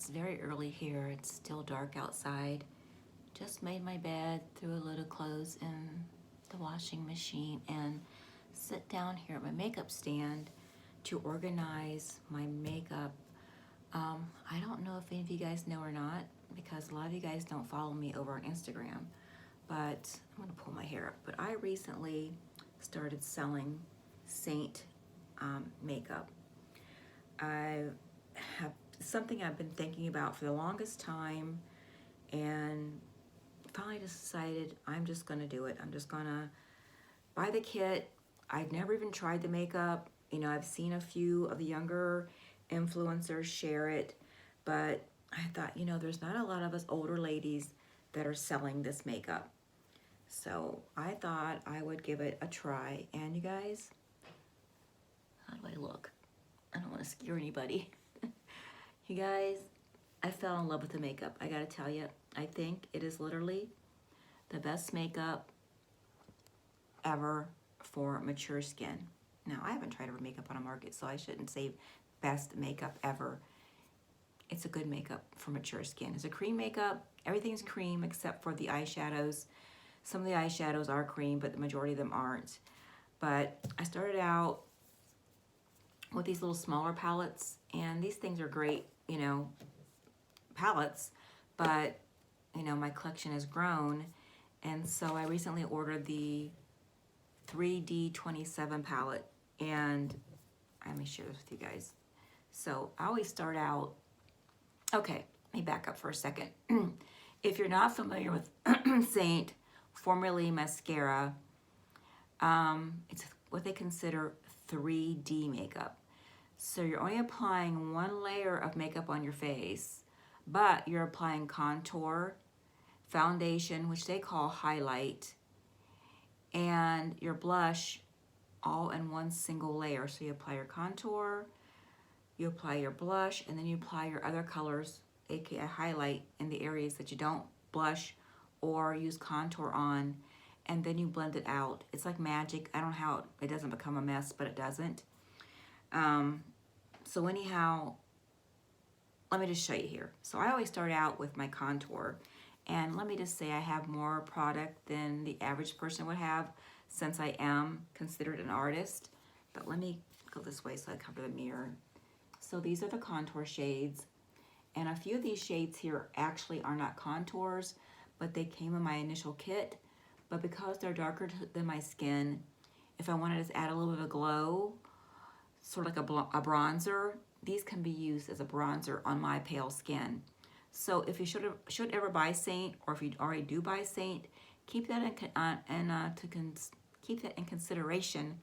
It's very early here. It's still dark outside. Just made my bed, threw a load of clothes in the washing machine, and sit down here at my makeup stand to organize my makeup. I don't know if any of you guys know or not, because a lot of you guys don't follow me over on Instagram, but I'm gonna pull my hair up. But I recently started selling Seint makeup. I have something I've been thinking about for the longest time, and finally decided I'm just gonna do it. I'm just gonna buy the kit. I've never even tried the makeup. You know, I've seen a few of the younger influencers share it, but I thought, you know, there's not a lot of us older ladies that are selling this makeup. So I thought I would give it a try. And you guys, how do I look? I don't want to scare anybody. You guys, I fell in love with the makeup. I gotta tell you, I think it is literally the best makeup ever for mature skin. Now, I haven't tried every makeup on a market, so I shouldn't say best makeup ever. It's a good makeup for mature skin. It's a cream makeup. Everything's cream except for the eyeshadows. Some of the eyeshadows are cream, but the majority of them aren't. But I started out with these little smaller palettes, and these things are great, you know, palettes, but you know, my collection has grown, and so I recently ordered the 3D27 palette, and let me share this with you guys. So I always start out, okay, let me back up for a second. If you're not familiar with Seint Formula Mascara, it's what they consider 3D makeup. So you're only applying one layer of makeup on your face, but you're applying contour, foundation, which they call highlight, and your blush all in one single layer. So you apply your contour, you apply your blush, and then you apply your other colors, aka highlight, in the areas that you don't blush or use contour on, and then you blend it out. It's like magic. I don't know how it doesn't become a mess, but it doesn't. So anyhow, let me just show you here. So I always start out with my contour, and let me just say I have more product than the average person would have, since I am considered an artist. But let me go this way so I cover the mirror. So these are the contour shades, and a few of these shades here actually are not contours, but they came in my initial kit. But because they're darker than my skin, if I wanted to add a little bit of glow, sort of like a bronzer, these can be used as a bronzer on my pale skin. So if you should ever buy Seint, or if you already do buy Seint, keep that in consideration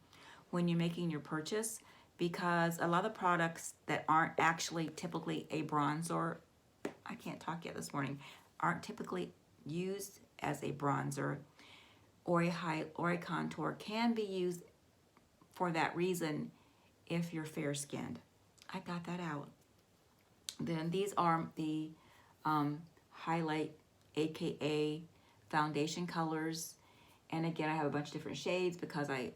when you're making your purchase, because a lot of products that aren't actually typically a bronzer, I can't talk yet this morning, aren't typically used as a bronzer or a contour, can be used for that reason if you're fair skinned. I got that out. Then these are the highlight, aka foundation colors, and again I have a bunch of different shades because I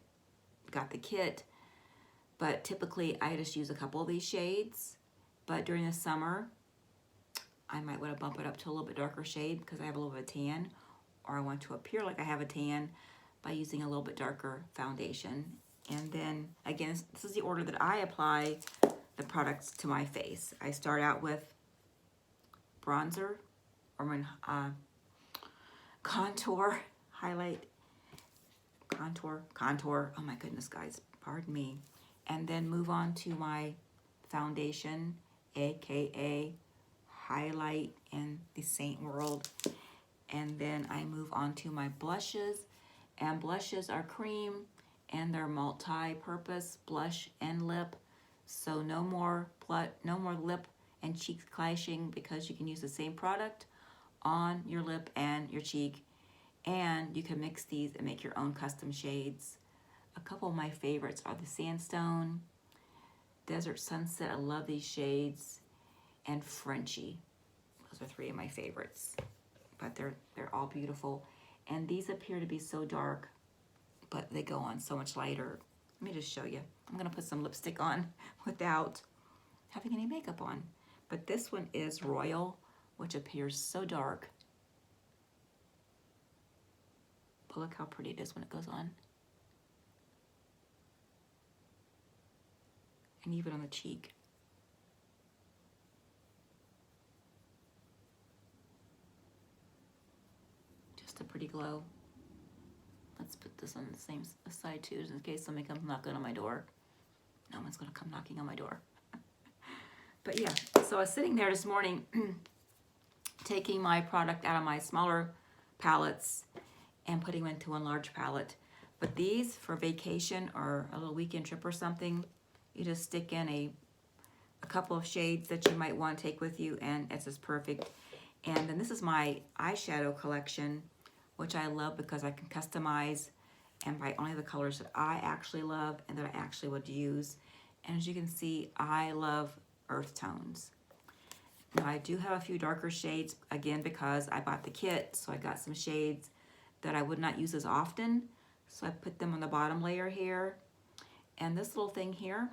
got the kit, but typically I just use a couple of these shades. But during the summer I might want to bump it up to a little bit darker shade because I have a little bit of tan, or I want to appear like I have a tan by using a little bit darker foundation. And then again, this is the order that I apply the products to my face. I start out with bronzer, or my contour, highlight, contour, oh my goodness guys, pardon me. And then move on to my foundation, aka highlight in the Seint world. And then I move on to my blushes, and blushes are cream, and they're multi-purpose blush and lip. So no more lip and cheek clashing, because you can use the same product on your lip and your cheek, and you can mix these and make your own custom shades. A couple of my favorites are the Sandstone, Desert Sunset, I love these shades, and Frenchie. Those are three of my favorites, but they're all beautiful. And these appear to be so dark, but they go on so much lighter. Let me just show you. I'm gonna put some lipstick on without having any makeup on. But this one is Royal, which appears so dark. But look how pretty it is when it goes on. And even on the cheek. Just a pretty glow. Let's put this on the same side too, just in case somebody comes knocking on my door. No one's gonna come knocking on my door. But yeah, so I was sitting there this morning taking my product out of my smaller palettes and putting them into one large palette. But these, for vacation or a little weekend trip or something, you just stick in a couple of shades that you might want to take with you, and it's just perfect. And then this is my eyeshadow collection, which I love because I can customize and buy only the colors that I actually love and that I actually would use. And as you can see, I love earth tones. Now I do have a few darker shades, again, because I bought the kit, so I got some shades that I would not use as often. So I put them on the bottom layer here. And this little thing here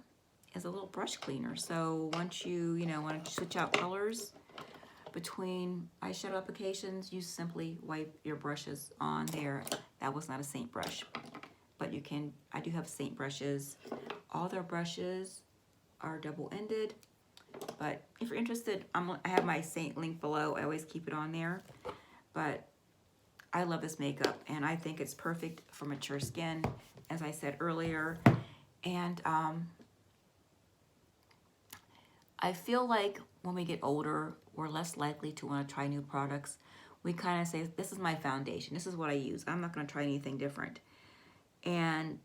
is a little brush cleaner. So once you want to switch out colors between eyeshadow applications, you simply wipe your brushes on there. That was not a Seint brush, but you can, I do have Seint brushes. All their brushes are double-ended, but if you're interested, I have my Seint link below. I always keep it on there, but I love this makeup, and I think it's perfect for mature skin, as I said earlier. And I feel like when we get older, we're less likely to want to try new products. We kind of say, this is my foundation. This is what I use. I'm not going to try anything different. And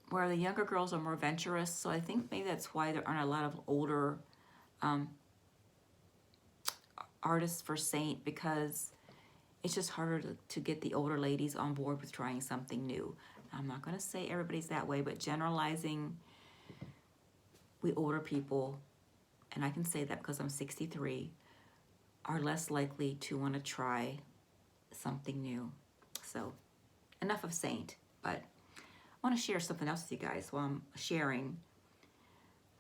where the younger girls are more adventurous, so I think maybe that's why there aren't a lot of older artists for Seint, because it's just harder to get the older ladies on board with trying something new. I'm not going to say everybody's that way, but generalizing, we older people, and I can say that because I'm 63, are less likely to want to try something new. So enough of Seint, but I want to share something else with you guys while I'm sharing.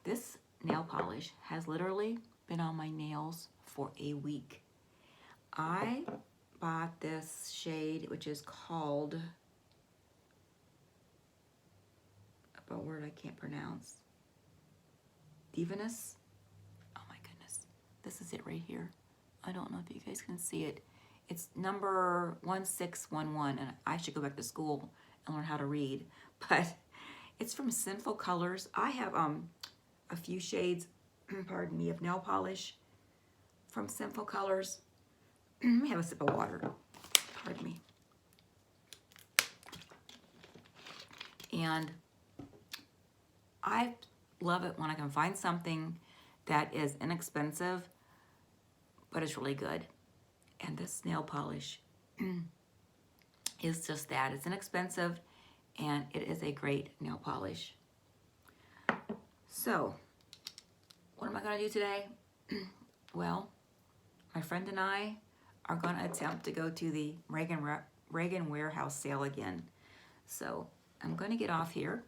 This nail polish has literally been on my nails for a week. I bought this shade, which is called, a word I can't pronounce, Divinus. Oh my goodness, this is it right here. I don't know if you guys can see it. It's number 1611, and I should go back to school and learn how to read, but it's from Sinful Colors. I have a few shades, pardon me, of nail polish from Sinful Colors. Let me have a sip of water, pardon me. And I love it when I can find something that is inexpensive, but it's really good. And this nail polish is just that. It's inexpensive, and it is a great nail polish. So, what am I going to do today? Well, my friend and I are going to attempt to go to the Reagan warehouse sale again. So, I'm going to get off here,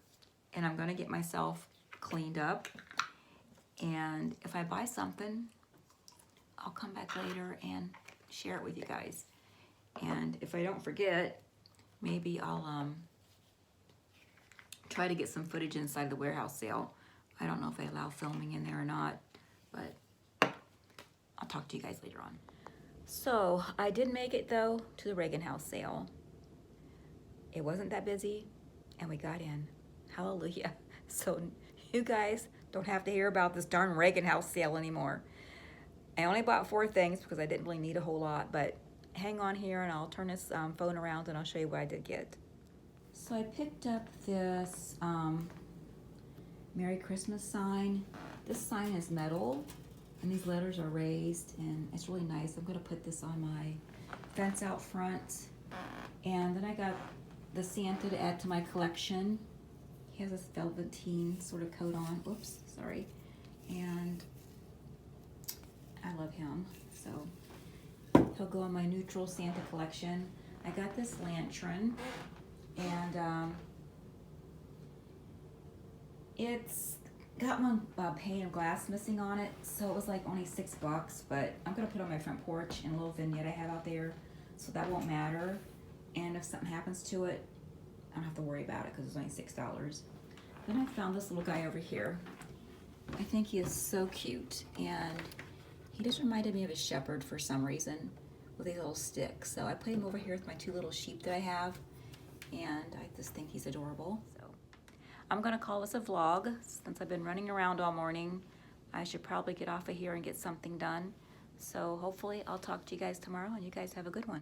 and I'm going to get myself cleaned up. And if I buy something, I'll come back later and share it with you guys. And if I don't forget, maybe I'll try to get some footage inside the warehouse sale. I don't know if they allow filming in there or not, but I'll talk to you guys later on. So I did make it though to the Reagan house sale. It wasn't that busy, and we got in. Hallelujah. So you guys don't have to hear about this darn Reagan house sale anymore. I only bought 4 things because I didn't really need a whole lot, but hang on here and I'll turn this phone around and I'll show you what I did get. So I picked up this Merry Christmas sign. This sign is metal and these letters are raised, and it's really nice. I'm going to put this on my fence out front. And then I got the Santa to add to my collection. He has this velveteen sort of coat on. Oops, sorry. And I love him, so he'll go on my neutral Santa collection. I got this lantern, and it's got one pane of glass missing on it, so it was like only $6, but I'm gonna put it on my front porch in a little vignette I have out there, so that won't matter. And if something happens to it, I don't have to worry about it because it's only $6. Then I found this little guy over here. I think he is so cute, and he just reminded me of a shepherd for some reason with these little sticks. So I put him over here with my 2 little sheep that I have, and I just think he's adorable. So I'm gonna call this a vlog. Since I've been running around all morning, I should probably get off of here and get something done. So hopefully I'll talk to you guys tomorrow, and you guys have a good one.